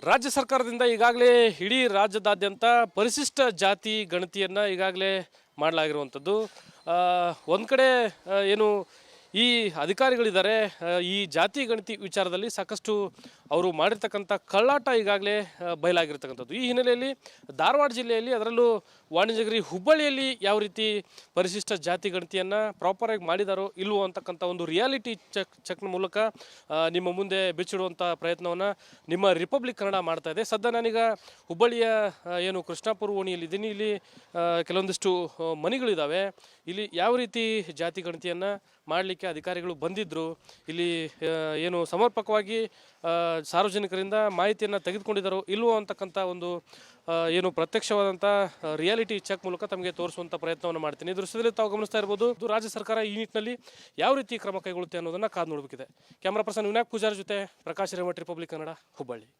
ರಾಜ್ಯ ಸರ್ಕಾರದಿಂದ ಈಗಾಗಲೇ ಇಡೀ ರಾಜ್ಯದಾದ್ಯಂತ ಪರಿಶಿಷ್ಟ ಜಾತಿ ಗಣತಿಯನ್ನು ಈಗಾಗಲೇ ಮಾಡಲಾಗಿರುವಂಥದ್ದು. ಒಂದು ಕಡೆ ಏನು ಈ ಅಧಿಕಾರಿಗಳಿದ್ದಾರೆ, ಈ ಜಾತಿ ಗಣತಿ ವಿಚಾರದಲ್ಲಿ ಸಾಕಷ್ಟು ಅವರು ಮಾಡಿರ್ತಕ್ಕಂಥ ಕಳ್ಳಾಟ ಈಗಾಗಲೇ ಬಯಲಾಗಿರ್ತಕ್ಕಂಥದ್ದು. ಈ ಹಿನ್ನೆಲೆಯಲ್ಲಿ ಧಾರವಾಡ ಜಿಲ್ಲೆಯಲ್ಲಿ, ಅದರಲ್ಲೂ ವಾಣಿಜ್ಯಗಿರಿ ಹುಬ್ಬಳ್ಳಿಯಲ್ಲಿ ಯಾವ ರೀತಿ ಪರಿಶಿಷ್ಟ ಜಾತಿ ಗಣತಿಯನ್ನು ಪ್ರಾಪರಾಗಿ ಮಾಡಿದಾರೋ ಇಲ್ವೋ ಅಂತಕ್ಕಂಥ ಒಂದು ರಿಯಾಲಿಟಿ ಚೆಕ್ನ ಮೂಲಕ ನಿಮ್ಮ ಮುಂದೆ ಬಿಚ್ಚಿಡುವಂಥ ಪ್ರಯತ್ನವನ್ನು ನಿಮ್ಮ ರಿಪಬ್ಲಿಕ್ ಕನ್ನಡ ಮಾಡ್ತಾ ಇದೆ. ಸದ್ಯ ನಾನೀಗ ಹುಬ್ಬಳ್ಳಿಯ ಏನು ಕೃಷ್ಣಾಪುರ ಓಣಿಯಲ್ಲಿದ್ದೀನಿ. ಇಲ್ಲಿ ಕೆಲವೊಂದಿಷ್ಟು ಮನೆಗಳಿದ್ದಾವೆ. ಇಲ್ಲಿ ಯಾವ ರೀತಿ ಜಾತಿ ಗಣತಿಯನ್ನು ಮಾಡಲಿಕ್ಕೆ ಅಧಿಕಾರಿಗಳು ಬಂದಿದ್ದರು, ಇಲ್ಲಿ ಏನು ಸಮರ್ಪಕವಾಗಿ ಸಾರ್ವಜನಿಕರಿಂದ ಮಾಹಿತಿಯನ್ನು ತೆಗೆದುಕೊಂಡಿದ್ದಾರೋ ಇಲ್ವೋ ಅಂತಕ್ಕಂಥ ಒಂದು ಏನು ಪ್ರತ್ಯಕ್ಷವಾದಂಥ ರಿಯಾಲಿಟಿ ಚೆಕ್ ಮೂಲಕ ತಮಗೆ ತೋರಿಸುವಂಥ ಪ್ರಯತ್ನವನ್ನು ಮಾಡ್ತೀನಿ. ಈ ದೃಶ್ಯದಲ್ಲಿ ತಾವು ಗಮನಿಸ್ತಾ ಇರ್ಬೋದು, ರಾಜ್ಯ ಸರ್ಕಾರ ಈ ನಿಟ್ಟಿನಲ್ಲಿ ಯಾವ ರೀತಿ ಕ್ರಮ ಕೈಗೊಳ್ಳುತ್ತೆ ಅನ್ನೋದನ್ನು ಕಾದು ನೋಡಬೇಕಿದೆ. ಕ್ಯಾಮ್ರಾ ಪರ್ಸನ್ ವಿನಾಯಕ್ ಪೂಜಾರಿ ಜೊತೆ ಪ್ರಕಾಶ್ ರೇವಟ್, ರಿಪಬ್ಲಿಕ್ ಕನ್ನಡ, ಹುಬ್ಬಳ್ಳಿ.